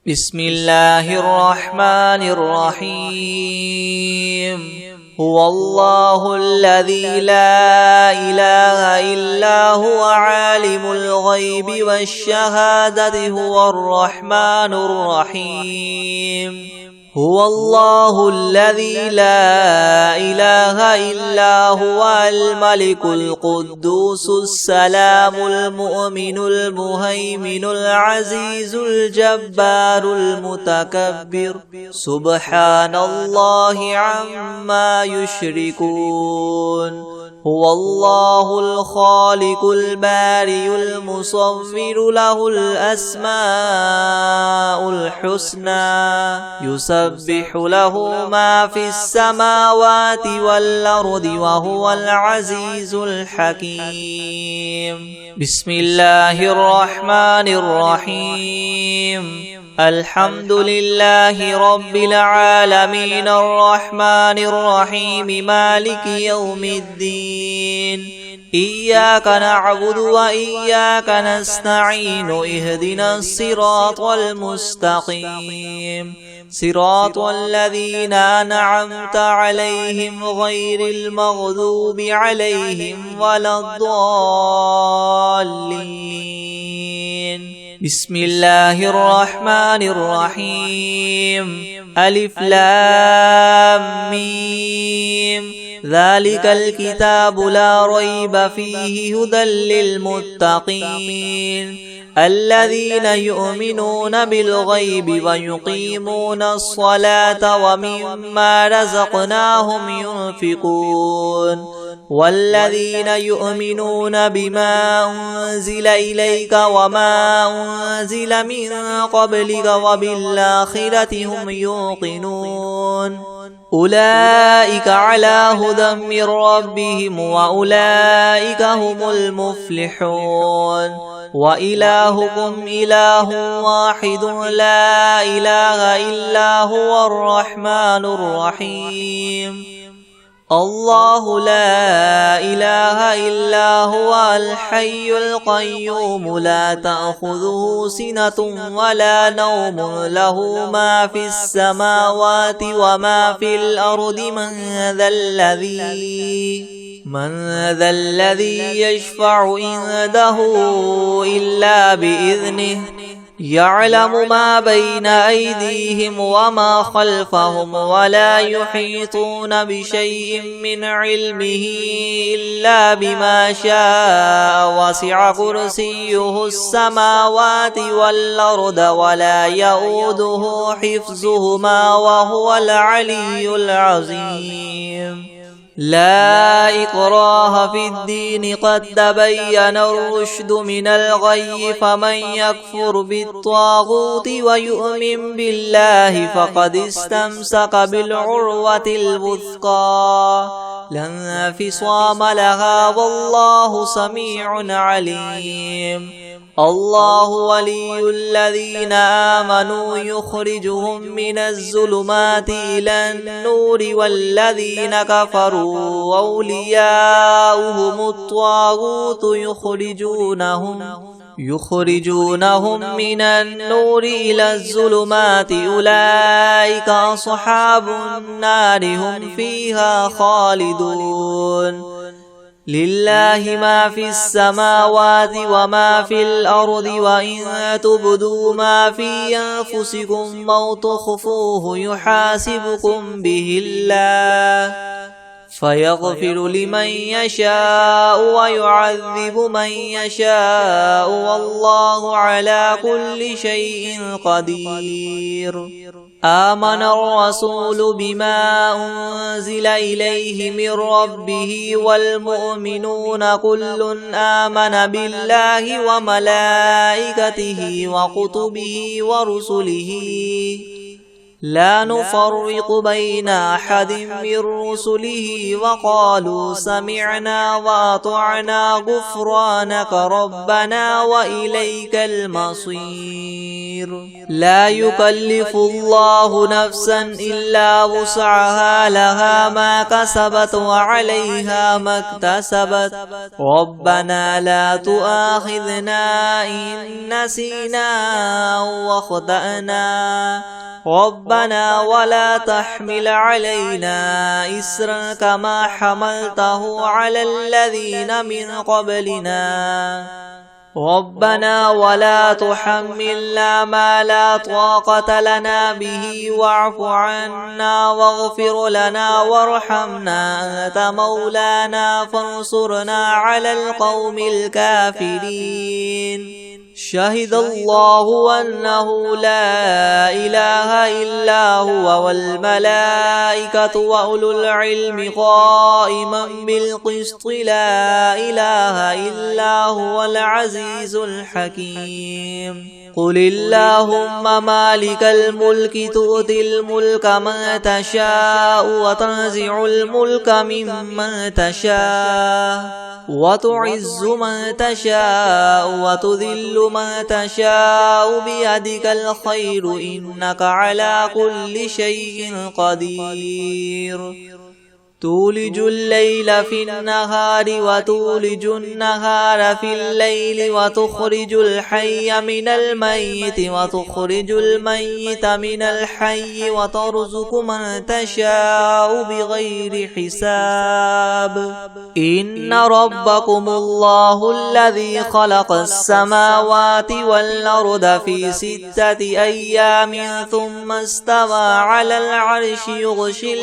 بسم الله الرحمن الرحيم. هو الله الذي لا إله إلا هو عالم الغيب والشهادة هو الرحمن الرحيم. هو الله الذي لا إله إلا هو الملك القدوس السلام المؤمن المهيمن العزيز الجبار المتكبر سبحان الله عما يشركون. هو الله الخالق البارئ المصور له الأسماء الحسنى يسبح له ما في السماوات والأرض وهو العزيز الحكيم. بسم الله الرحمن الرحيم. الحمد لله رب العالمين الرحمن الرحيم مالك يوم الدين. إياك نعبد وإياك نستعين اهدنا الصراط المستقيم صراط الذين أنعمت عليهم غير المغضوب عليهم ولا الضالين. بسم الله الرحمن الرحيم. ألف لام ميم. ذلك الكتاب لا ريب فيه هدى للمتقين الذين يؤمنون بالغيب ويقيمون الصلاة ومما رزقناهم ينفقون والذين يؤمنون بما أنزل إليك وما أنزل من قبلك وبالآخرة هم يوقنون أولئك على هدى من ربهم وأولئك هم المفلحون. وإلهكم إله واحد لا إله إلا هو الرحمن الرحيم. الله لا إله إلا هو الحي القيوم لا تأخذه سنة ولا نوم له ما في السماوات وما في الأرض من ذا الذي يشفع عنده إلا بإذنه يعلم ما بين أيديهم وما خلفهم ولا يحيطون بشيء من علمه إلا بما شاء وسع كرسيه السماوات والأرض ولا يؤوده حفظهما وهو العلي العظيم. لا إكراه في الدين قد تبين الرشد من الغي فمن يكفر بالطاغوت ويؤمن بالله فقد استمسك بالعروة الوثقى لا انفصام لها والله سميع عليم. الله ولي الذين آمنوا يخرجهم من الظلمات إلى النور والذين كفروا أولياؤهم الطاغوت يخرجونهم من النور إلى الظلمات أولئك أصحاب النار هم فيها خالدون. لله ما في السماوات وما في الأرض وإن تبدوا ما في أنفسكم أو تخفوه يحاسبكم به الله فيغفر لمن يشاء ويعذب من يشاء والله على كل شيء قدير. آمن الرسول بما أنزل إليه من ربه والمؤمنون كل آمن بالله وملائكته وكتبه ورسله لا نفرق بين أحد من رسله وقالوا سمعنا وأطعنا غفرانك ربنا وإليك المصير. لا يكلف الله نفسا إلا وسعها لها ما كسبت وعليها ما اكتسبت ربنا لا تؤاخذنا إن نسينا أو أخطأنا ربنا ولا تحمل علينا إسرا كما حملته على الذين من قبلنا ربنا ولا تحملنا ما لا طاقة لنا به واعف عنا واغفر لنا وارحمنا أنت مولانا فانصرنا على القوم الكافرين. شهد الله أنه لا إله إلا هو والملائكة وأولو العلم قائما بالقسط لا إله إلا هو العزيز الحكيم. قل اللهم مالك الملك تؤتي الملك من تشاء وتنزع الملك ممن تشاء وتعز من تشاء وتذل من تشاء بيدك الخير إنك على كل شيء قدير. تولج الليل في النهار وتولج النهار في الليل وتخرج الحي من الميت وتخرج الميت من الحي وترزق من تشاء بغير حساب. إن ربكم الله الذي خلق السماوات والأرض في 6 أيام ثم استوى على العرش يغشي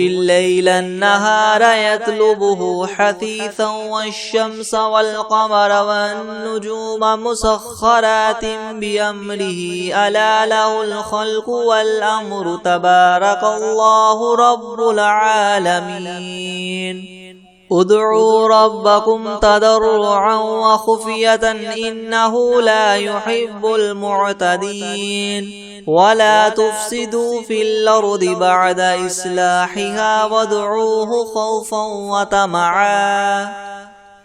الليل النهار يطلبه حثيثا والشمس والقمر والنجوم مسخرات بأمره ألا له الخلق والأمر تبارك الله رب العالمين. ادعوا ربكم تضرعا وخفية إنه لا يحب المعتدين. ولا تفسدوا في الأرض بعد إصلاحها وادعوه خوفا وطمعا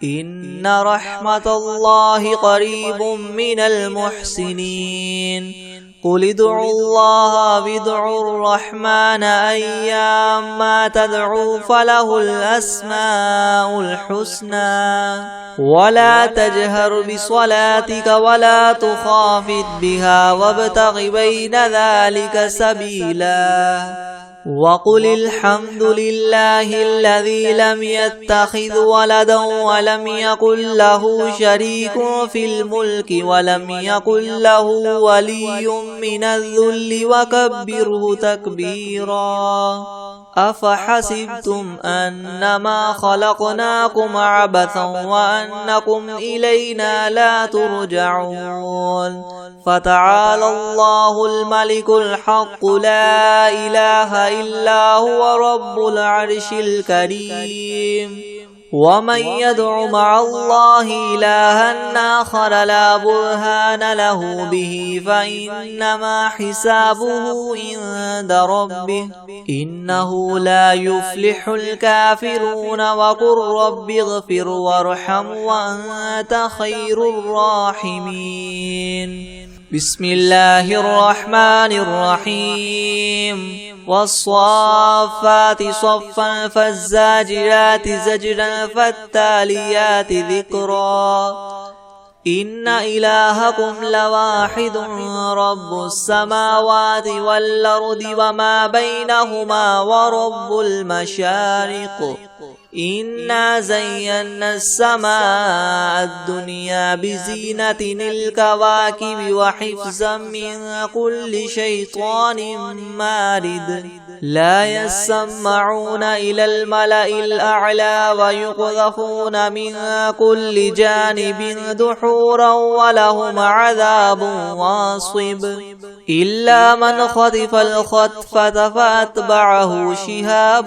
إن رحمة الله قريب من المحسنين. قل ادعوا الله وادعوا الرحمن أيما تدعوا فله الأسماء الحسنى. ولا تجهر بصلاتك ولا تخافت بها وابتغ بين ذلك سبيلا. وقل الحمد لله الذي لم يتخذ ولدا ولم يكن له شريك في الملك ولم يكن له ولي من الذل وكبره تكبيرا. أفحسبتم أنما خلقناكم عبثا وأنكم إلينا لا ترجعون. فتعالى الله الملك الحق لا إله إلا هو رب العرش الكريم. ومن يدع مع الله إلها آخر لا برهان له به فإنما حسابه عند ربه إنه لا يفلح الكافرون. وقل رب اغفر وارحم وأنت خير الراحمين. بسم الله الرحمن الرحيم. والصافات صفا فالزاجرات زجرا فالتاليات ذكرا. إن إلهكم لواحد رب السماوات والأرض وما بينهما ورب المشارق. إنا زينا السماء الدنيا بزينة الكواكب وحفظا من كل شيطان مارد. لا يسمعون إلى الملأ الأعلى ويقذفون من كل جانب دحورا ولهم عذاب واصب. إلا من خطف الخطفة فأتبعه شهاب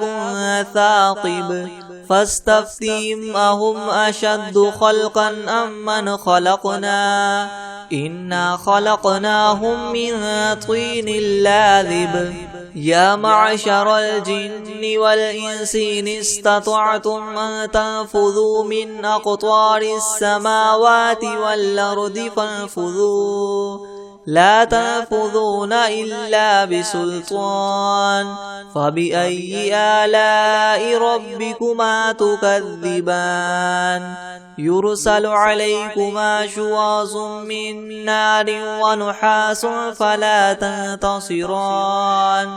ثاقب فاستفتهم أهم أشد خلقا أم من خلقنا إنا خلقناهم من طين لاذب يا معشر الجن والإنس إن استطعتم أن تنفذوا من أقطار السماوات والأرض فانفذوا لا تنفذون إلا بسلطان فبأي آلاء ربكما تكذبان يرسل عليكما شواظ من نار ونحاس فلا تنتصران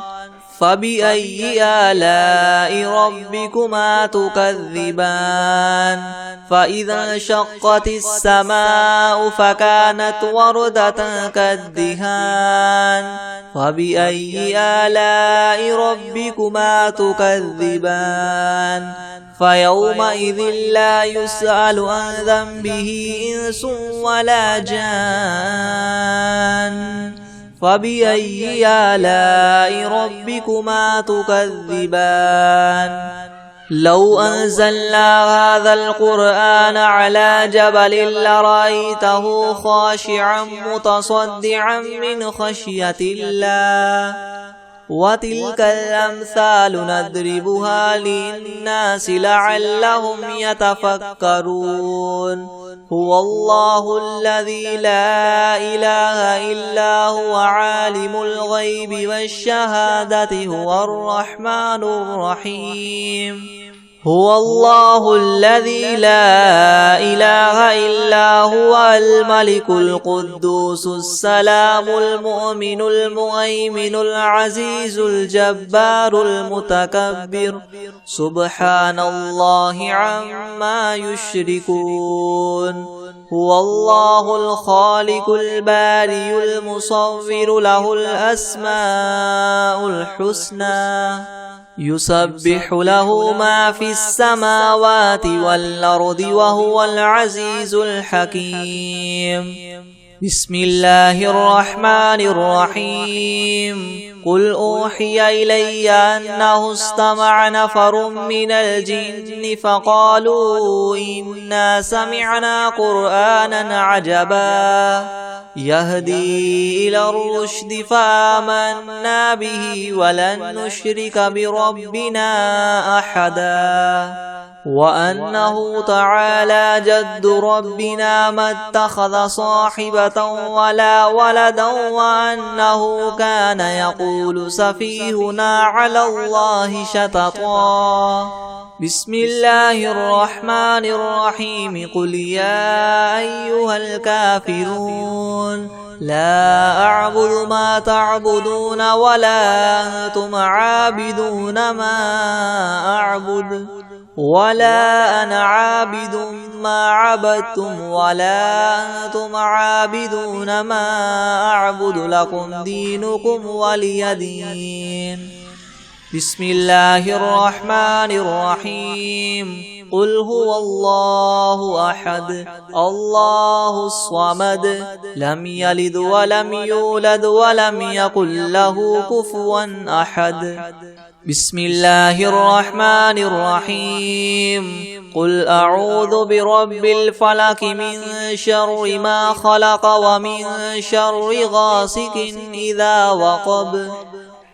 فبأي آلاء ربكما تكذبان فإذا انشقت السماء فكانت وردة كالدهان فبأي آلاء ربكما تكذبان فيومئذ لا يسأل عن ذنبه إنس ولا جان فبأي آلاء ربكما تكذبان لو أنزلنا هذا القرآن على جبل لرأيته خاشعا متصدعا من خشية الله وتلك الأمثال نضربها للناس لعلهم يتفكرون هو الله الذي لا إله إلا هو عالم الغيب والشهادة هو الرحمن الرحيم هو الله الذي لا إله إلا هو الملك القدوس السلام المؤمن المهيمن العزيز الجبار المتكبر سبحان الله عما يشركون هو الله الخالق البارئ المصور له الأسماء الحسنى يسبح له ما في السماوات والأرض وهو العزيز الحكيم بسم الله الرحمن الرحيم قل أوحي إلي أنه استمع نفر من الجن فقالوا إنا سمعنا قرآنا عجبا يهدي إلى الرشد فآمنا به ولن نشرك بربنا أحدا وأنه تعالى جد ربنا ما اتخذ صاحبة ولا ولدا وأنه كان يقول سفيهنا على الله شططا بسم الله الرحمن الرحيم قل يا أيها الكافرون لا أعبد ما تعبدون ولا أنتم عابدون ما أعبد ولا أنا عابد ما عبدتم ولا أنتم عابدون ما أعبد لكم دينكم ولي دين بسم الله الرحمن الرحيم قل هو الله أحد الله الصمد لم يلد ولم يولد ولم يكن له كفوا أحد بسم الله الرحمن الرحيم قل أعوذ برب الفلك من شر ما خلق ومن شر غاسق إذا وقب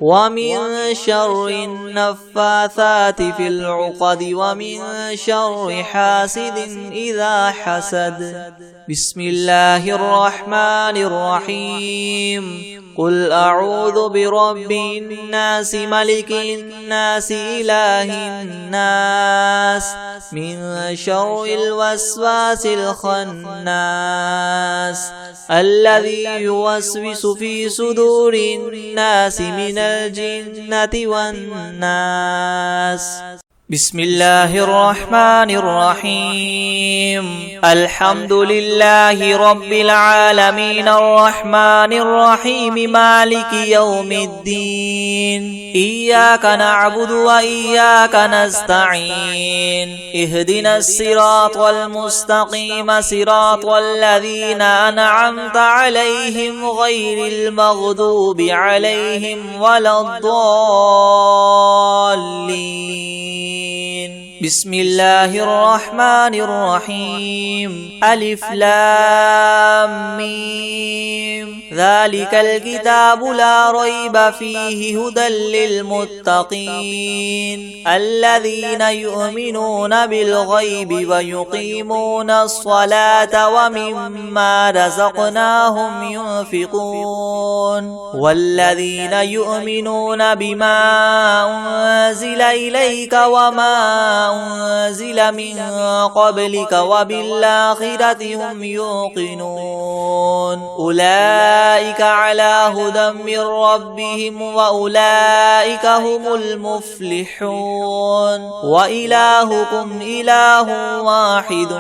ومن شر النفاثات في العقد ومن شر حاسد إذا حسد بسم الله الرحمن الرحيم قل أعوذ برب الناس ملك الناس إله الناس من شر الوسواس الخناس الذي يوسوس في صدور الناس من الجنة والناس بسم الله الرحمن الرحيم الحمد لله رب العالمين الرحمن الرحيم مالك يوم الدين إياك نعبد وإياك نستعين اهدنا الصراط المستقيم صراط الذين أنعمت عليهم غير المغضوب عليهم ولا الضالين بسم الله الرحمن الرحيم ألف لام ميم ذلك الكتاب لا ريب فيه هدى للمتقين الذين يؤمنون بالغيب ويقيمون الصلاة ومما رزقناهم ينفقون والذين يؤمنون بما أنزل إليك وما أنزل من قبلك وبالآخرة هم يوقنون أولئك على هدى من ربهم وأولئك هم المفلحون وإلهكم إله واحد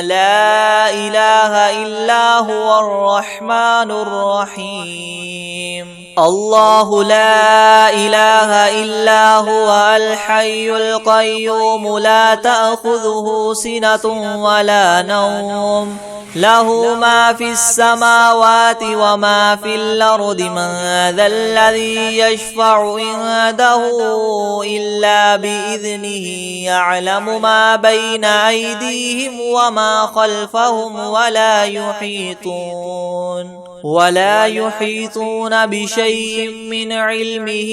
لا إله إلا هو الرحمن الرحيم الله لا إله إلا هو الحي القيوم لا تأخذه سنة ولا نوم له ما في السماوات وما في الأرض من ذا الذي يشفع عنده إلا بإذنه يعلم ما بين أيديهم وما خلفهم ولا يحيطون بشيء من علمه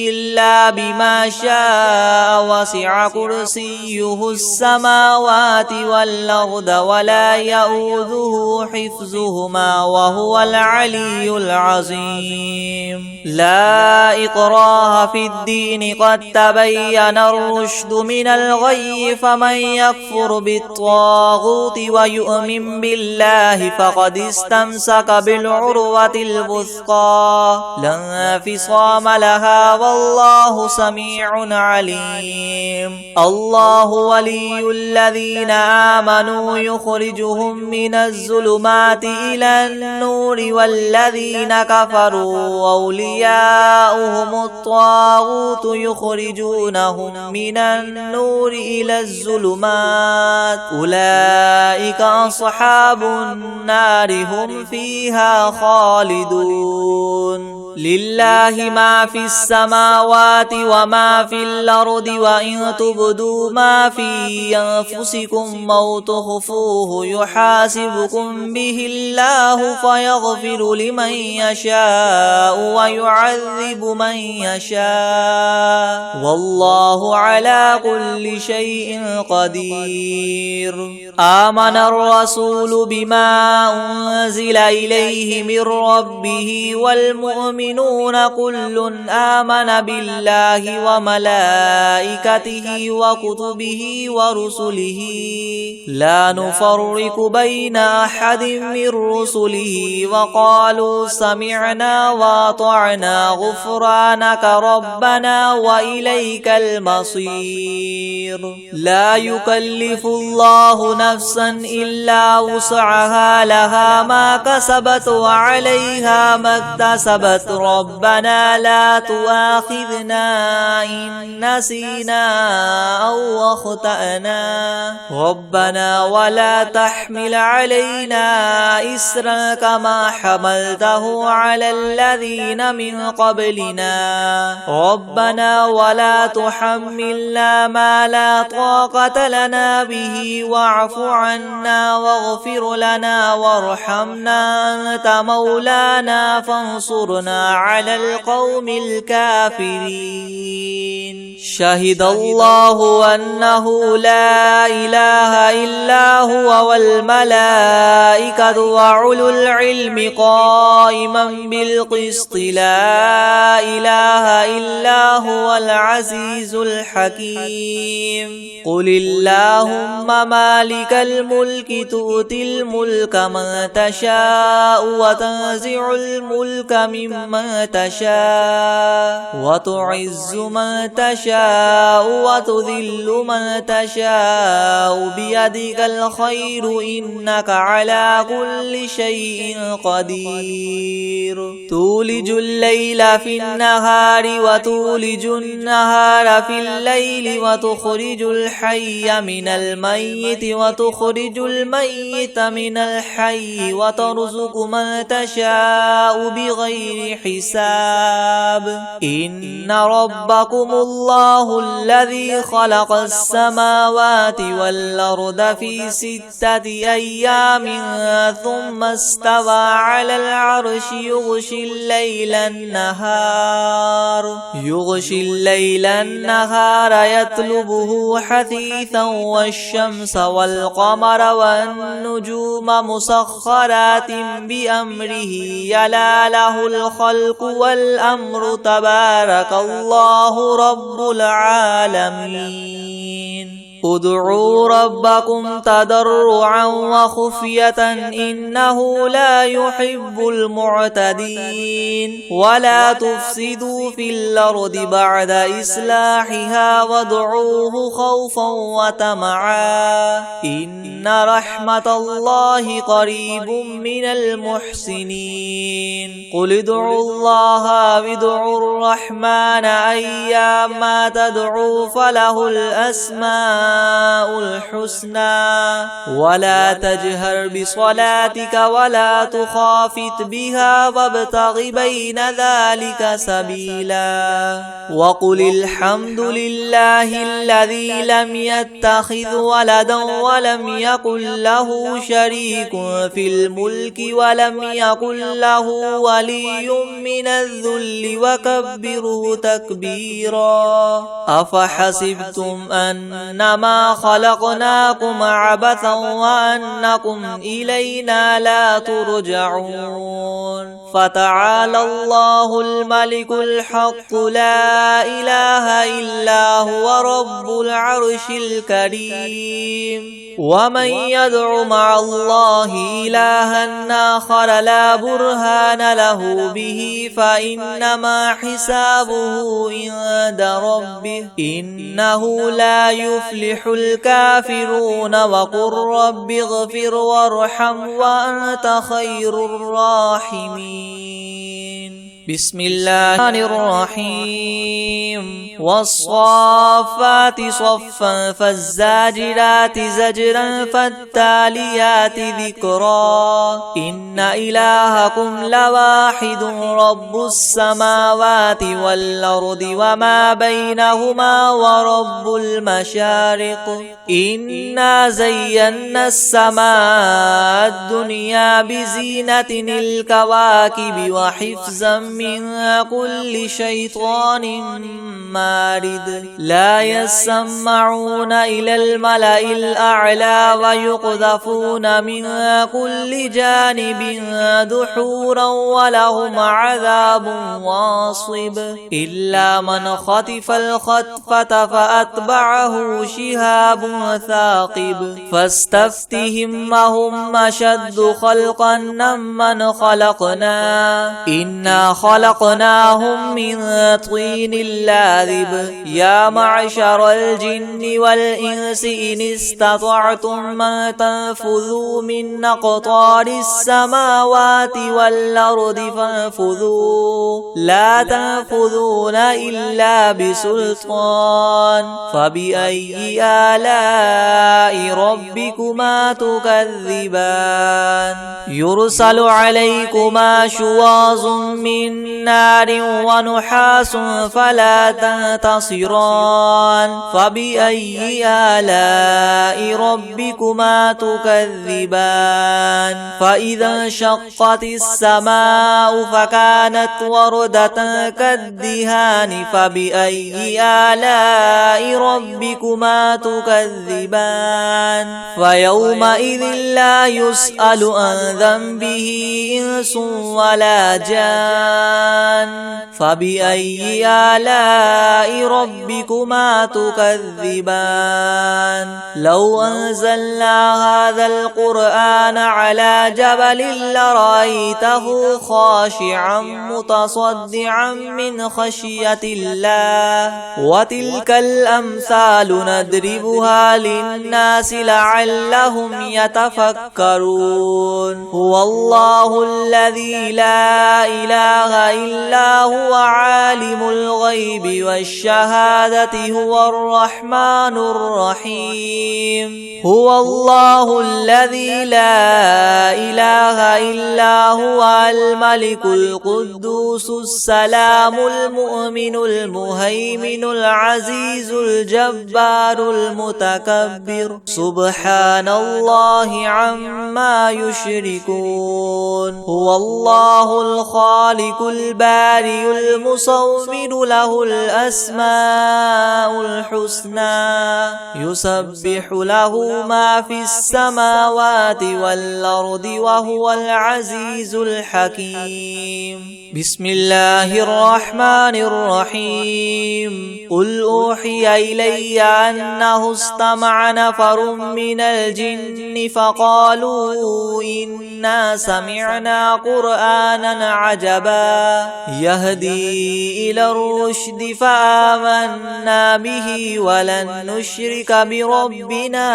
إلا بما شاء وسع كرسيه السماوات والأرض ولا يؤوده حفظهما وهو العلي العظيم لا إكراه في الدين قد تبين الرشد من الغي فمن يكفر بالطاغوت ويؤمن بالله فقد استمسك بالعروة الوثقى لا انفصام لها والله سميع عليم الله ولي الذين آمنوا يخرجهم من الظلمات إلى النور والذين كفروا أولياؤهم الطاغوت يخرجونهم من النور إلى الظلمات أولئك أصحاب النار هم فيها خالدون لله ما في السماوات وما في الأرض وإن تبدوا ما في أنفسكم أو تخفوه يحاسبكم به الله فيغفر لمن يشاء ويعذب من يشاء والله على كل شيء قدير آمن الرسول بما أنزل إليه من ربه والمؤمنون كل آمن بالله وملائكته وكتبه ورسله لا نفرق بين أحد من رسله وقالوا سمعنا وأطعنا غفرانك ربنا وإليك المصير لا يكلف الله نفسا إلا وسعها لها ما كسبت وعليها ما اكتسبت ربنا لا تؤاخذنا إن نسينا أو أخطأنا ربنا ولا تحمل علينا إسرا كما حملته على الذين من قبلنا ربنا ولا تحملنا ما لا طاقة لنا به واعف عنا واغفر لنا وارحمنا أنت مولانا فانصرنا على القوم الكافرين شهد الله أنه لا إله إلا هو والملائكة وأولو العلم قائما بالقسط لا إله إلا هو العزيز الحكيم قل اللهم مالك الملك تؤتي الملك من تشاء وتنزع الملك ممن تشاء وتعز من تشاء وتذل من تشاء بيدك الخير إنك على كل شيء قدير تولج الليل في النهار وتولج النهار في الليل وتخرج الحي من الميت وتخرج الميت من الحي وترزق من تشاء بغير حساب إن ربكم الله الذي خلق السماوات والأرض في 6 أيام ثم استوى على العرش يغشي الليل النهار يطلبه حثيثا والشمس والقمر والنجوم مسخرات بأمره يلا له الخلق والأمر تبارك الله رب العالمين ادعوا ربكم تضرعا وخفية إنه لا يحب المعتدين ولا تفسدوا في الأرض بعد إصلاحها وادعوه خوفا وطمعا إن رحمة الله قريب من المحسنين قل ادعوا الله وادعوا الرحمن أيما تدعوا فله الأسماء الحسنى ولا تجهر بصلاتك ولا تخافت بها وابتغ بين ذلك سبيلا وقل الحمد لله الذي لم يتخذ ولدا ولم يكن له شريك في الملك ولم يكن له ولي من الذل وكبره تكبيرا أفحسبتم أنما خلقناكم عبثا وأنكم إلينا لا ترجعون فتعالى الله الملك الحق لا إله إلا هو رب العرش الكريم ومن يدع مع الله إلها آخر لا برهان له به فإنما حسابه عند ربه إنه لا يفلح الكافرون وقل رب اغفر وارحم وأنت خير الراحمين بسم الله الرحيم والصافات صفا فالزاجرات زجرا فالتاليات ذكرا إن إلهكم لواحد رب السماوات والأرض وما بينهما ورب المشارق إنا زينا السماء الدنيا بزينة الكواكب وحفظا من كل شيطان مارد لا يسمعون إلى الملأ الأعلى ويقذفون من كل جانب دحورا ولهم عذاب واصب إلا من خطف الخطفة فأتبعه شهاب ثاقب فاستفتهم أهم أشد خلقا ممن خلقنا إنا خلقناهم من طين لاذب يا معشر الجن والإنس إن استطعتم أن تنفذوا من أقطار السماوات والأرض فانفذوا لا تنفذون إلا بسلطان فبأي آلاء ربكما تكذبان يرسل عليكما شواظ من نار ونحاس فلا تنتصران فبأي آلاء ربكما تكذبان فإذا انشقت السماء فكانت وردة كالدهان فبأي آلاء ربكما تكذبان فيومئذ لا يسأل عن ذنبه إنس ولا جان فبأي آلاء ربكما تكذبان لو أنزلنا هذا القرآن على جبل لرأيته خاشعا متصدعا من خشية الله وتلك الأمثال نضربها للناس لعلهم يتفكرون هو الله الذي لا إله إلا هو عالم الغيب والشهادة هو الرحمن الرحيم هو الله الذي لا إله إلا هو الملك القدوس السلام المؤمن المهيمن العزيز الجبار المتكبر سبحان الله عما يشركون هو الله الخالق البارئ المصور له الأسماء الحسنى يسبح له ما في السماوات والأرض وهو العزيز الحكيم بسم الله الرحمن الرحيم قل أوحي إلي أنه استمع نفر من الجن فقالوا إنا سمعنا قرآنا عجبا يهدي إلى الرشد فآمنا به ولن نشرك بربنا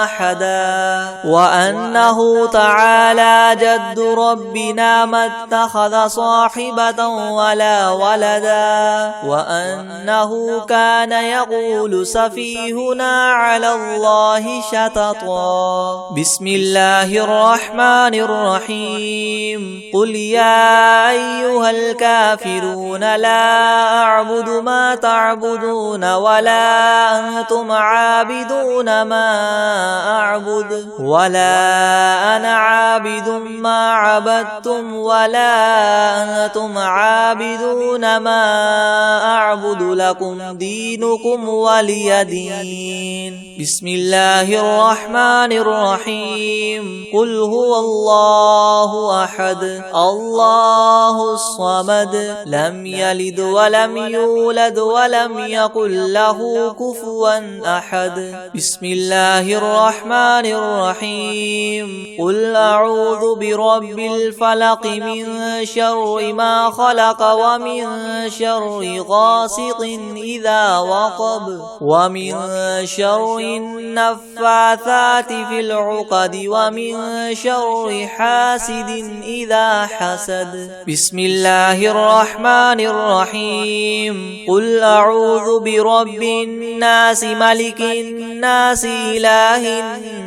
أحدا وأنه تعالى جد ربنا ما اتخذ صاحبة ولا ولدا وأنه كان يقول سفيهنا على الله شططا بسم الله الرحمن الرحيم قل يا أيها الكافرون لا أعبد ما تعبدون ولا أنتم عابدون ما أعبد ولا أنا عابد ما عبدتم ولا أنتم عابدون ما أعبد لكم دينكم ولي دين بسم الله الرحمن الرحيم قل هو الله أحد الله الصمد لم يلد ولم يولد ولم يكن له كفوا أحد بسم الله الرحمن الرحيم قل أعوذ برب الفلق من شر ما خلق ومن شر غاسق إذا وقب ومن شر النفاثات في العقد ومن شر حاسد إذا حسد بسم الله الرحمن الرحيم قل أعوذ برب الناس ملك الناس إله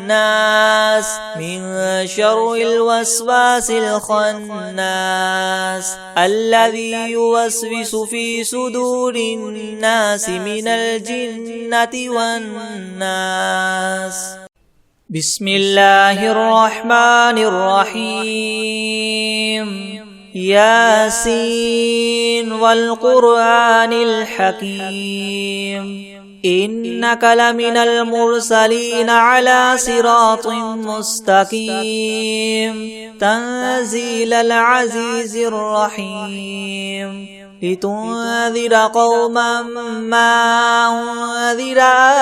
الناس من شر الوسواس الخناس الذي يوسوس في صدور الناس من الجنة والناس بسم الله الرحمن الرحيم ياسين والقرآن الحكيم إنك لمن المرسلين على صراط مستقيم تنزيل العزيز الرحيم لتنذر قوما ما أنذر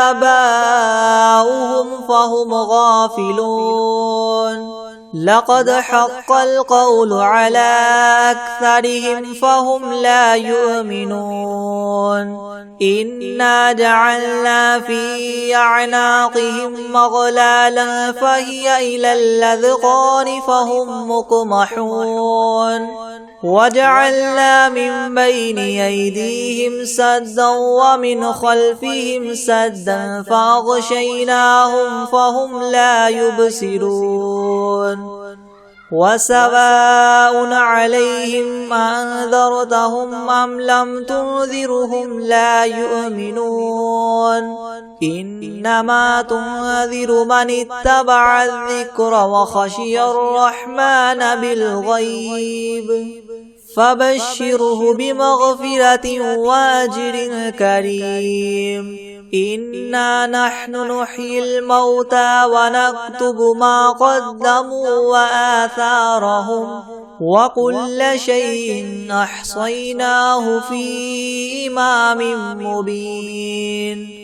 آباؤهم فهم غافلون لقد حق القول على أكثرهم فهم لا يؤمنون إنا جعلنا في أعناقهم مغلالا فهي إلى الأذقان فهم مقمحون وجعلنا من بين أيديهم سدا ومن خلفهم سدا فأغشيناهم فهم لا يبصرون وسواء عليهم أنذرتهم أم لم تنذرهم لا يؤمنون إنما تنذر من اتبع الذكر وخشي الرحمن بالغيب فبشره بمغفرة وأجر كريم إنا نحن نحيي الموتى ونكتب ما قدموا وآثارهم وكل شيء أحصيناه في إمام مبين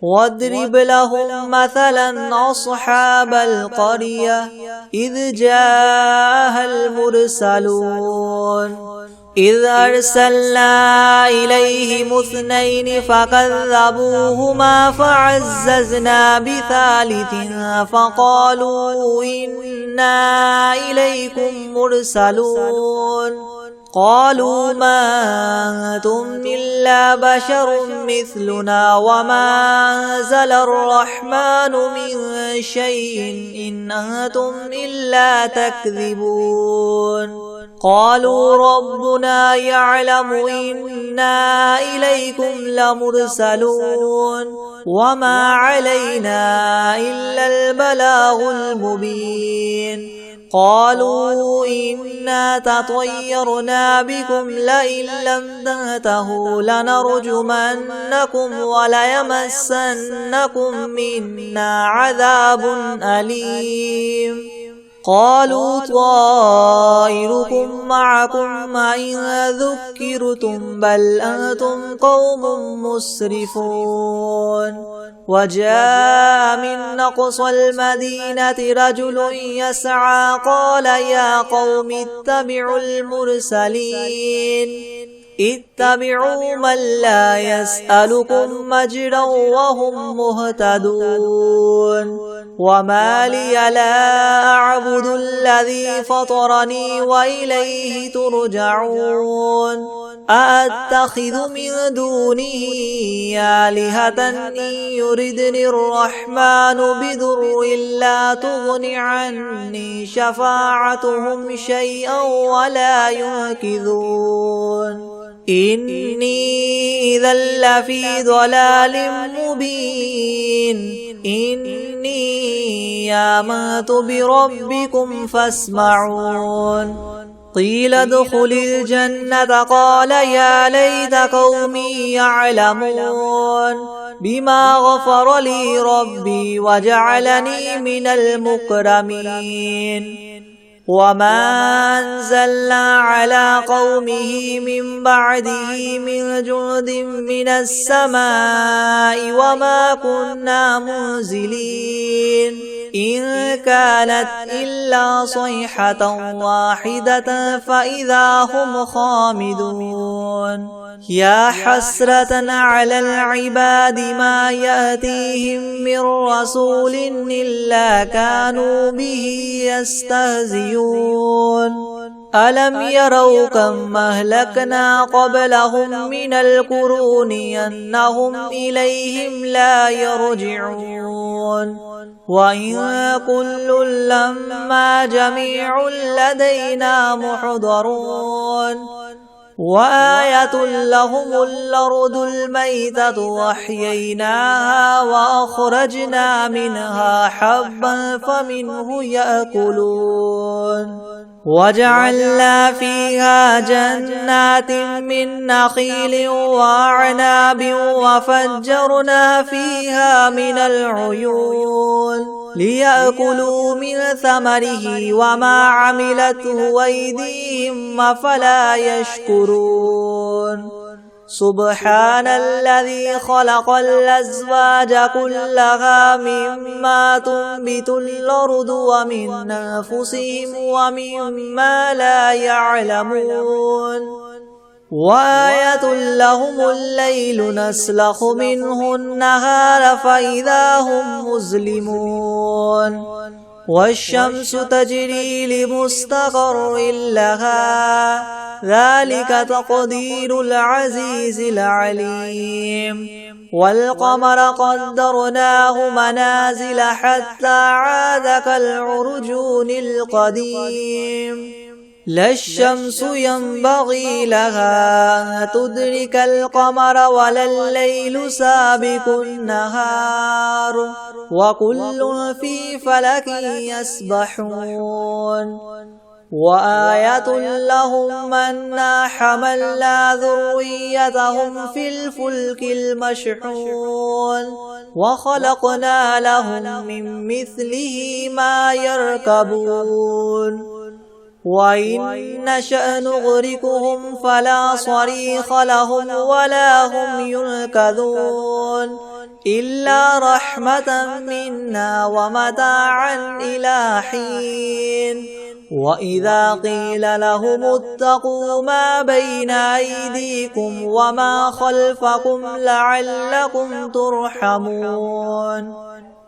واضرب لهم مثلا أصحاب القرية إذ جاءها المرسلون إذ أرسلنا إليهم 2 فكذبوهما فعززنا بثالث فقالوا إنا إليكم مرسلون قالوا ما أنتم إلا بشر مثلنا وما أنزل الرحمن من شيء إن أنتم إلا تكذبون قالوا ربنا يعلم إنا إليكم لمرسلون وما علينا إلا البلاغ المبين قالوا إنا تطيرنا بكم لئن لم تنتهوا لنرجمنكم وليمسنكم منا عذاب أليم قالوا طائركم معكم إن ذكرتم بل أنتم قوم مسرفون وجاء من أقصى المدينة رجل يسعى قال يا قوم اتبعوا المرسلين اتبعوا من لا يسألكم مجرا وهم مهتدون وما لي لا أعبد الذي فطرني وإليه ترجعون أأتخذ من دونه آلهة إن يردني الرحمن بضر لا تغن عني شفاعتهم شيئا ولا ينقذون إني إذا لفي ضلال مبين إني آمنت بربكم فاسمعون قيل ادخل الجنة قال يا ليت قومي يعلمون بما غفر لي ربي وجعلني من المكرمين وما أنزلنا على قومه من بعده من جند من السماء وما كنا منزلين إن كانت إلا صيحة واحدة فإذا هم خامدون يا حسرة على العباد ما يأتيهم من رسول إلا كانوا به يستهزئون ألم يروا كم أهلكنا قبلهم من القرون أنهم إليهم لا يرجعون وإن كل لما جميع لدينا محضرون وآية لهم الأرض الميتة وأحييناها وأخرجنا منها حبا فمنه يأكلون وجعلنا فيها جنات من نخيل وأعناب وفجرنا فيها من العيون ليأكلوا من ثمره وما عملته أيديهم أفلا يشكرون سبحان الذي خلق الأزواج كلها مما تنبت الأرض ومن أنفسهم ومما لا يعلمون وآية لهم الليل نسلخ منه النهار فإذا هم مظلمون والشمس تجري لمستقر لها ذلك تقدير العزيز العليم والقمر قدرناه منازل حتى عاد كالعرجون القديم لا الشمس ينبغي لها أن تدرك القمر ولا الليل سابق النهار وكل في فلك يسبحون وآية لهم أنا حملنا ذريتهم في الفلك المشحون وخلقنا لهم من مثله ما يركبون وإن نشأ نغرقهم فلا صريخ لهم ولا هم ينقذون إلا رحمة منا ومتاعا إلى حين وإذا قيل لهم اتقوا ما بين أيديكم وما خلفكم لعلكم ترحمون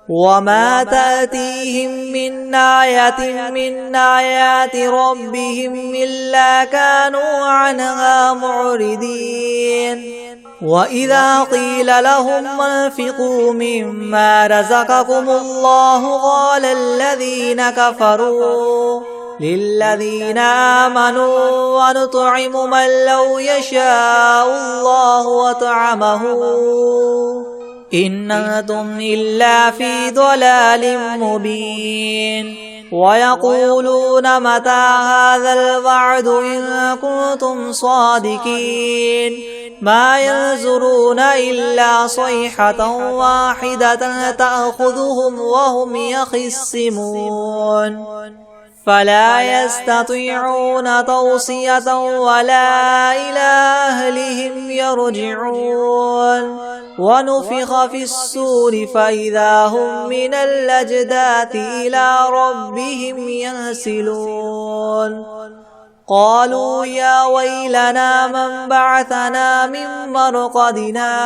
وما تأتيهم من آية من آيات ربهم إلا كانوا عنها معرضين وإذا قيل لهم انفقوا مما رزقكم الله قال الذين كفروا للذين آمنوا ونطعم من لو يشاء الله وطعمه إن أنتم إلا في ضلال مبين ويقولون متى هذا الوعد إن كنتم صادقين ما ينظرون إلا صيحة واحدة تأخذهم وهم يخصمون فلا يستطيعون توصية ولا إلى أهلهم يرجعون ونفخ في الصور فإذا هم من الأجداث إلى ربهم ينسلون قالوا يا ويلنا من بعثنا من مرقدنا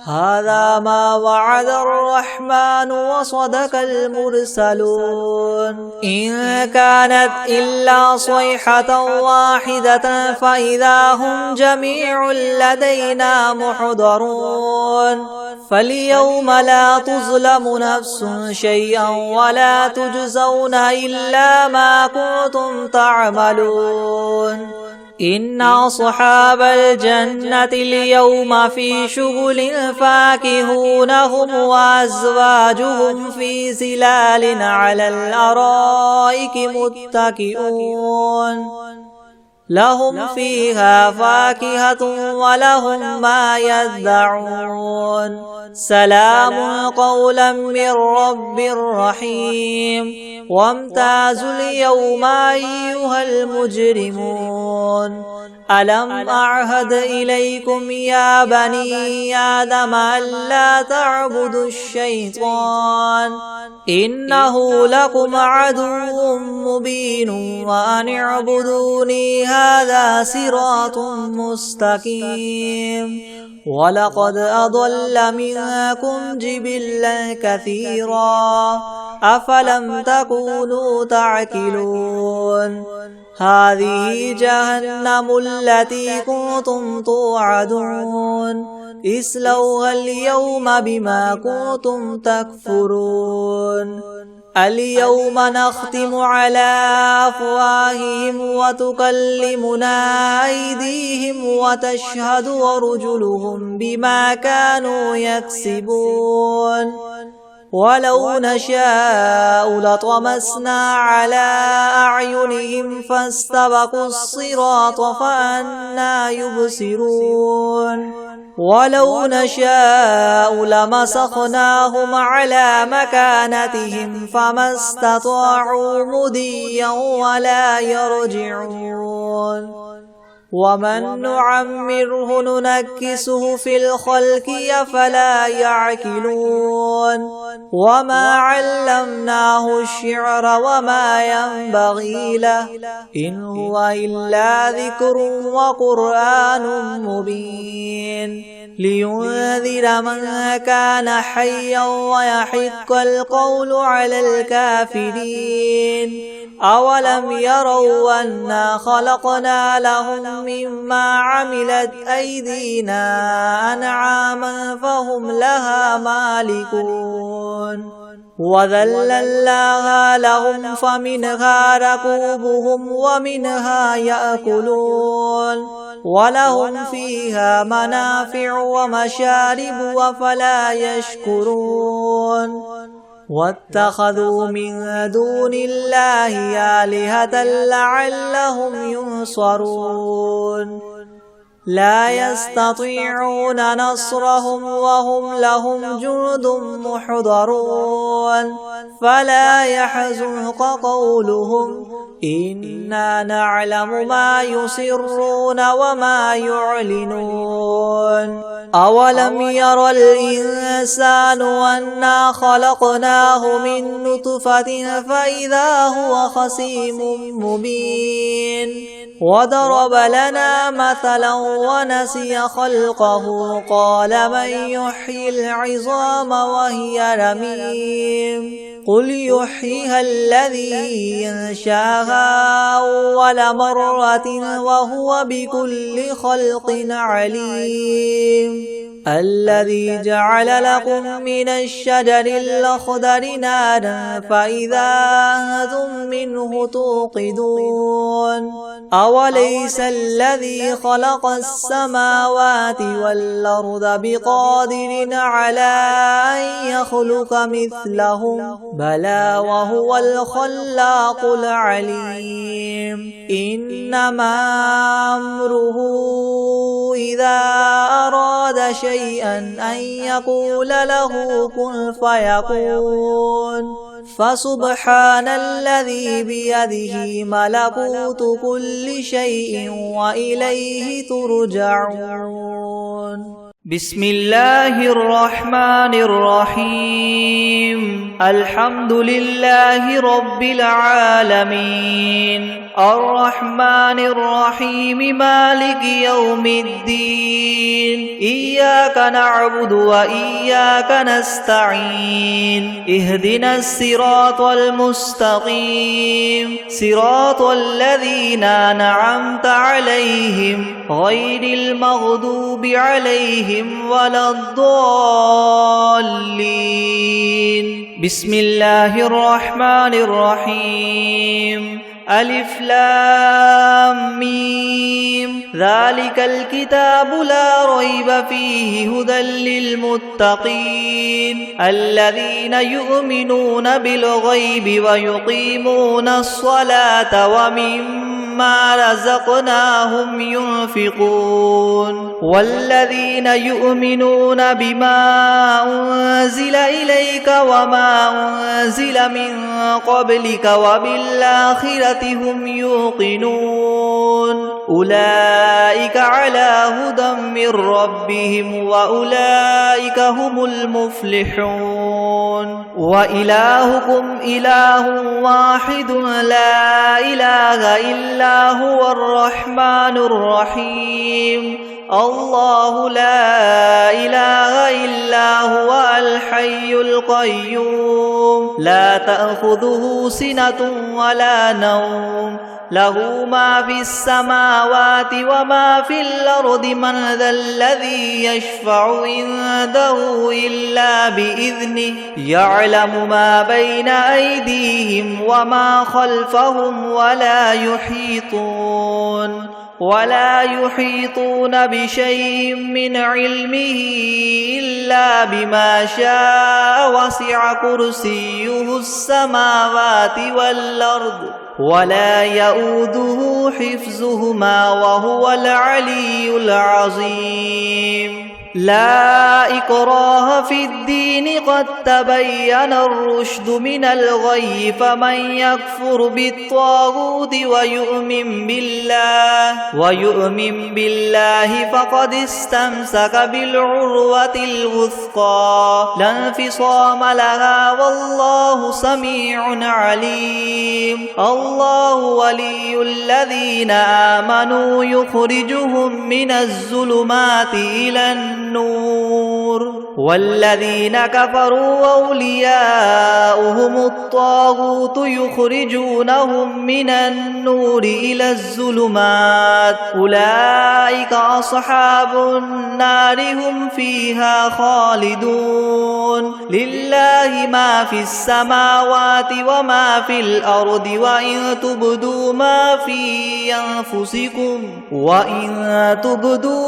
هذا ما وعد الرحمن وصدق المرسلون إن كانت إلا صيحة واحدة فإذا هم جميع لدينا محضرون فاليوم لا تظلم نفس شيئا ولا تجزون إلا ما كنتم تعملون إن أصحاب الجنة اليوم في شغل فاكهون هم وأزواجهم في ظلال على الأرائك متكئون لهم فيها فاكهة ولهم ما يدعون سلام قولا من رب رحيم وامتازوا اليوم أيها المجرمون ألم أعهد إليكم يا بني آدم ألا تعبدوا الشيطان إنه لكم عدو مبين وأن اعبدوني هذا صراط مستقيم ولقد أضل منكم جبلا كثيرا أفلم تكونوا تعقلون هذه جهنم التي كنتم توعدون اصلوها اليوم بما كنتم تكفرون اليوم نختم على أفواههم وتكلمنا أيديهم وتشهد أرجلهم بما كانوا يكسبون ولو نشاء لطمسنا على أعينهم فاستبقوا الصراط فأنى يبصرون ولو نشاء لمسخناهم على مكانتهم فما استطاعوا مضيا ولا يرجعون ومن نعمره ننكسه في الخلق أفلا يعقلون وما علمناه الشعر وما ينبغي له إن هو إلا ذكر وقرآن مبين لينذر من كان حيا ويحق القول على الكافرين أولم يروا أنا خلقنا لهم مما عملت أيدينا أنعاما فهم لها مالكون وذللناها لهم فمنها ركوبهم ومنها يأكلون ولهم فيها منافع ومشارب أفلا يشكرون واتخذوا من دون الله آلهة لعلهم ينصرون لا يستطيعون نصرهم وهم لهم جند محضرون فلا يحزنك قولهم إنا نعلم ما يسرون وما يعلنون أولم ير الإنسان أنا خلقناه من نطفة فإذا هو خصيم مبين وضرب لنا مثلا ونسي خلقه قال من يحيي العظام وهي رميم قل يحييها الذي أنشاها أول مرة وهو بكل خلق عليم الذي جعل لكم من الشجر الأخضر نارا فإذا أنتم منه توقدون أوليس الذي خلق السماوات والأرض بقادر على أن يخلق مثلهم بلى وهو الخلاق العليم إنما أمره إذا أراد شيئا أن يقول له كن فيكون فسبحان الذي بيده ملكوت كل شيء وإليه ترجعون بسم الله الرحمن الرحيم الحمد لله رب العالمين الرحمن الرحيم مالك يوم الدين إياك نعبد وإياك نستعين اهدنا الصراط المستقيم صراط الذين أنعمت عليهم غير المغضوب عليهم ولا الضالين بسم الله الرحمن الرحيم ألف لام ميم ذلك الكتاب لا ريب فيه هدى للمتقين الذين يؤمنون بالغيب ويقيمون الصلاة ومما رزقناهم ينفقون والذين يؤمنون بما أنزل إليك وما أنزل من قبلك وبالآخرة هم يوقنون أولئك على هدى من ربهم وأولئك هم المفلحون وإلهكم إله واحد لا إله إلا هو الرحمن الرحيم الله لا إله إلا هو الحي القيوم لا تأخذه سنة ولا نوم له ما في السماوات وما في الأرض من ذا الذي يشفع عنده إلا بإذنه يعلم ما بين أيديهم وما خلفهم ولا يحيطون بشيء من علمه إلا بما شاء وسع كرسيه السماوات والأرض ولا يؤوده حفظهما وهو العلي العظيم لا إكراه في الدين قد تبين الرشد من الغي فمن يكفر بالطاغوت ويؤمن بالله فقد استمسك بالعروة الوثقى لا انفصام لها والله سميع عليم الله ولي الذين آمنوا يخرجهم من الظلمات إلى النور والذين كفروا أولياؤهم الطاغوت يخرجونهم من النور إلى الظلمات أولئك أصحاب النار هم فيها خالدون لله ما في السماوات وما في الأرض وإن تبدوا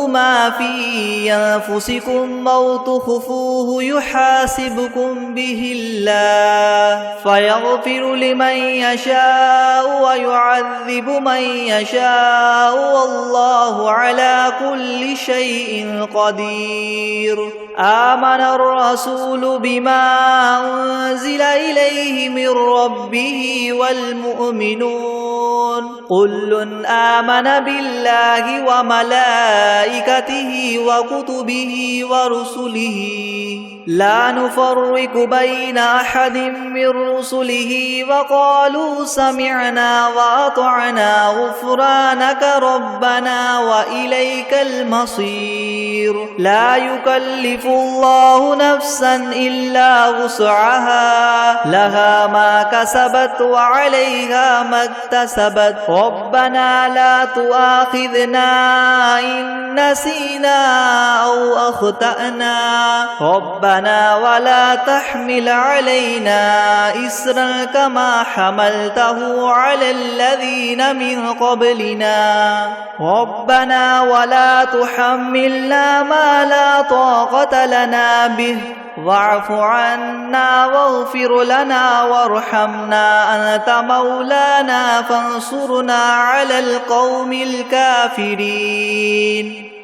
ما في أنفسكم أو تخفوه يحاسبكم به الله فيغفر لمن يشاء ويعذب من يشاء والله على كل شيء قدير آمن الرسول بما أنزل إليه من ربه والمؤمنون كل آمن بالله وملائكته وكتبه ورسله لا نفرق بين أحد من رسله وقالوا سمعنا وأطعنا غفرانك ربنا وإليك المصير لا يكلف الله نفسا إلا وسعها لها ما كسبت وعليها ما اكتسبت ربنا لا تؤاخذنا إن نسينا أو أخطأنا ربنا ولا تحمل علينا إسرا كما حملته على الذين من قبلنا ربنا ولا تحملنا ما لا طاقة لنا به واعف عنا واغفر لنا وارحمنا أنت مولانا فانصرنا على القوم الكافرين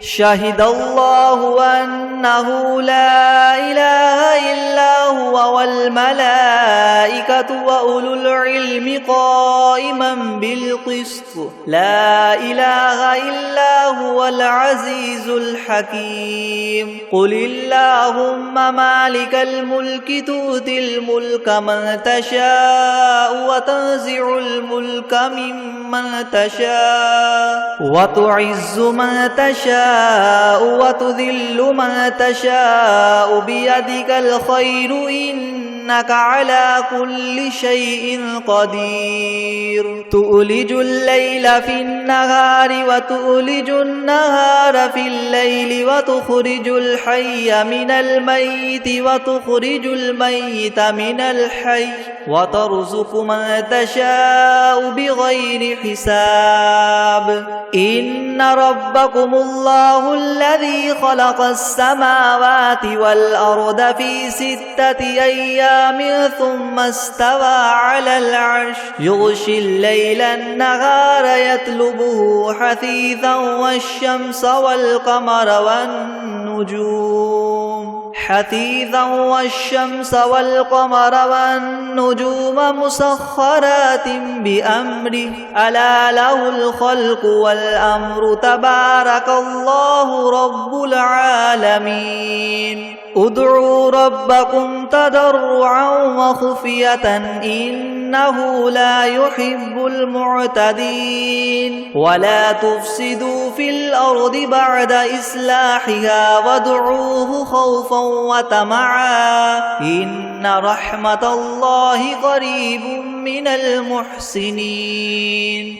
شهد الله أنه لا إله إلا هو والملائكة وأولو العلم قائما بالقسط لا إله إلا هو العزيز الحكيم قل اللهم مالك الملك تؤتي الملك من تشاء وتنزع الملك ممن تشاء وتعز من تشاء وتذل من تشاء بيدك الخير إنك على كل شيء قدير تؤلج الليل في النهار وتؤلج النهار في الليل وتخرج الحي من الميت وتخرج الميت من الحي وترزق من تشاء بغير حساب إن ربكم الله الذي خلق السماوات والأرض في 6 أيام ثم استوى على العرش يغشي الليل النهار يطلبه حثيثا والشمس والقمر والنجوم مسخرات بأمره ألا له الخلق والأمر تبارك الله رب العالمين ادعوا ربكم تضرعا وخفية إنه لا يحب المعتدين ولا تفسدوا في الأرض بعد إصلاحها وادعوه خوفا وطمعا إن رحمة الله قريب من المحسنين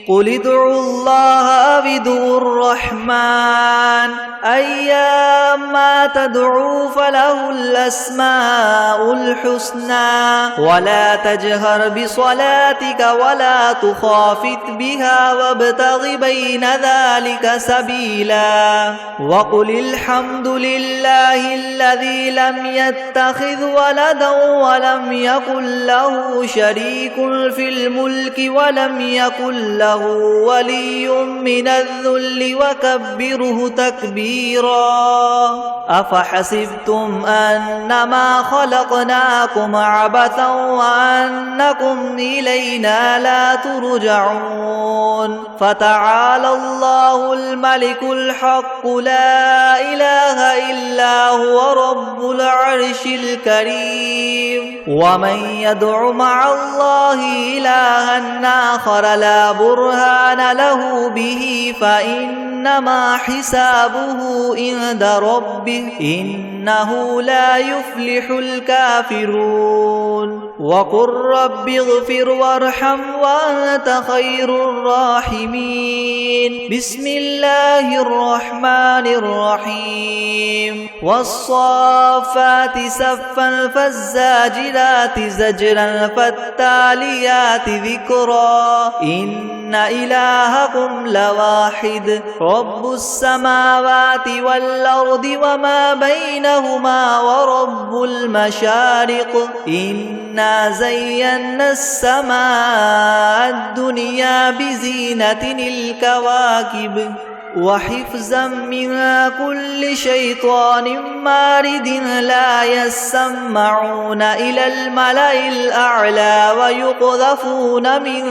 قل ادعوا الله أو ادعوا الرحمن أيما تدعوا فله الأسماء الحسنى ولا تجهر بصلاتك ولا تخافت بها وابتغ بين ذلك سبيلا وقل الحمد لله الذي لم يتخذ ولدا ولم يكن له شريك في الملك ولم يكن له ولي من الذل وكبره تكبيرا أفحسبتم أنما خلقناكم عبثا وأنكم إلينا لا ترجعون فتعالى الله الملك الحق لا إله إلا هو رب العرش الكريم ومن يدع مع الله إلها آخر لا برهان له به فإنما حسابه عند ربه إنه لا يفلح الكافرون وقل رب اغفر وارحم وأنت خير الراحمين بسم الله الرحمن الرحيم والصافات صفا فالزاجرات زجرا فالتاليات ذكرا إن إلهكم لواحد رب السماوات والأرض وما بينهما ورب المشارق إنا زينا السماء الدنيا بزينة الكواكب وحفظا من كل شيطان مارد لا يسمعون إلى الملأ الأعلى ويقذفون من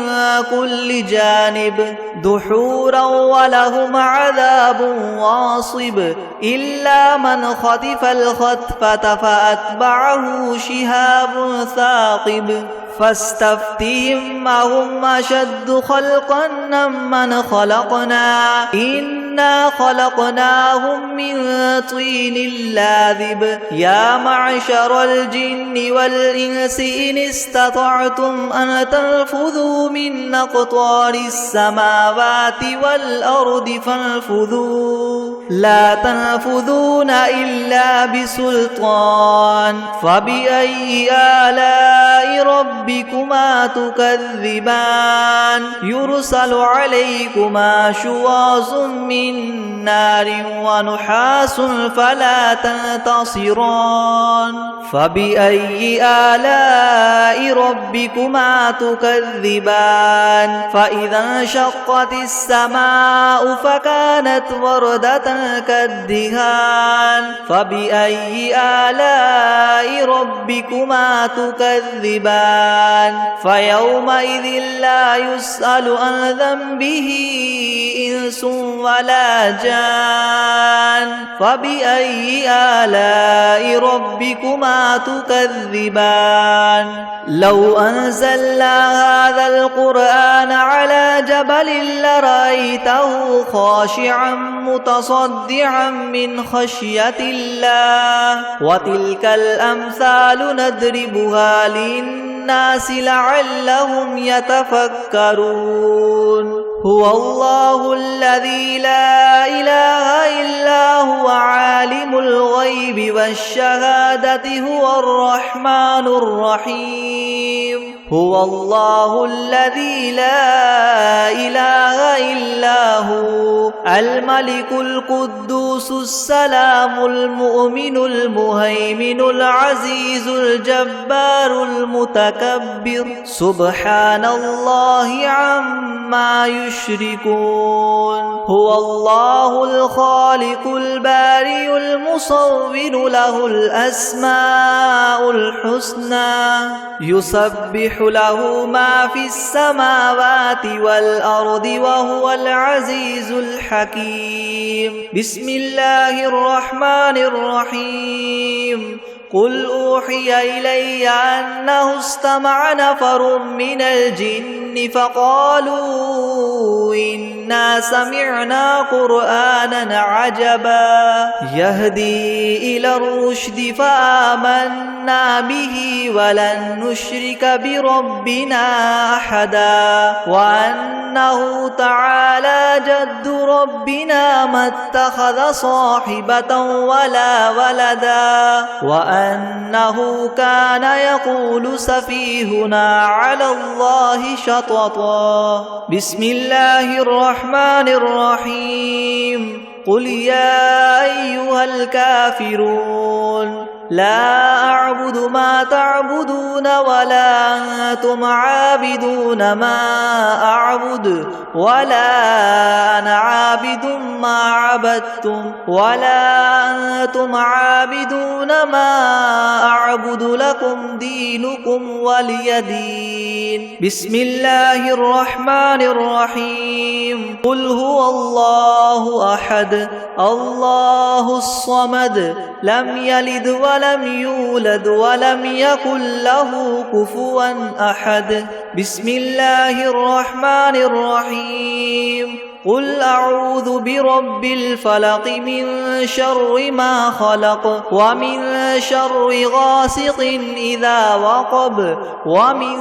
كل جانب دحورا ولهم عذاب واصب إلا من خطف الخطفة فأتبعه شهاب ثاقب فاستفتهم أهم أشد خلقا ممن خلقنا إنا خلقناهم من طين لاذب يا معشر الجن والإنس إن استطعتم أن تنفذوا من أقطار السماوات والأرض فانفذوا لا تنفذون إلا بسلطان فبأي آلاء ربكما تكذبان يرسل عليكما شواظ من نار ونحاس فلا تنتصران فبأي آلاء ربكما تكذبان فإذا انشقت السماء فكانت وردة كالدهان فبأي آلاء ربكما تكذبان فيومئذ لا يسأل عن ذنبه إنس ولا جان فبأي آلاء ربكما تكذبان لو أنزلنا هذا القرآن على جبل لرأيته خاشعا متصدعا من خشية الله وتلك الأمثال نضربها للناس لعلهم يتفكرون هو الله الذي لا إله إلا هو عالم الغيب والشهادة هو الرحمن الرحيم هو الله الذي لا إله إلا هو الملك القدوس السلام المؤمن المهيمن العزيز الجبار المتكبر سبحان الله عما يشركون هو الله الخالق البارئ المصور له الأسماء الحسنى يسبح له ما في السماوات والأرض وهو العزيز الحكيم بسم الله الرحمن الرحيم قل أوحي إلي أنه استمع نفر من الجن فقالوا إنا سمعنا قرآنا عجبا يهدي إلى الرشد فآمنا به ولن نشرك بربنا أحدا وأنه تعالى جد ربنا ما اتخذ صاحبة ولا ولدا وأنه كان يقول سفيهنا على الله شططا بسم الله الرحمن الرحيم قل يا أيها الكافرون لا أعبد ما تعبدون ولا أنتم عابدون ما أعبد ولا أنا عابد ما عبدتم ولا أنتم عابدون ما أعبد لكم دينكم ولي دين بسم الله الرحمن الرحيم قل هو الله أحد الله الصمد لم يلد ولم يولد ولم يكن له كفوا أحد بسم الله الرحمن الرحيم قل أعوذ برب الفلق من شر ما خلق ومن شر غاسق إذا وقب ومن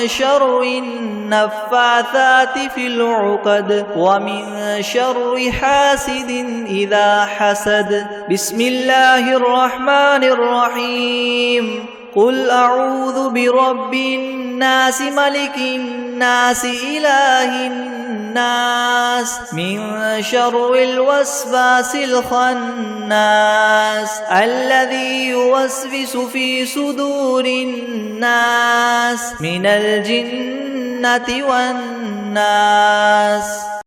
شر النفاثات في العقد ومن شر حاسد إذا حسد بسم الله الرحمن الرحيم قل أعوذ برب الناس ملك الناس إله الناس من شر الوسواس الخناس الذي يوسوس في صدور الناس من الجنة والناس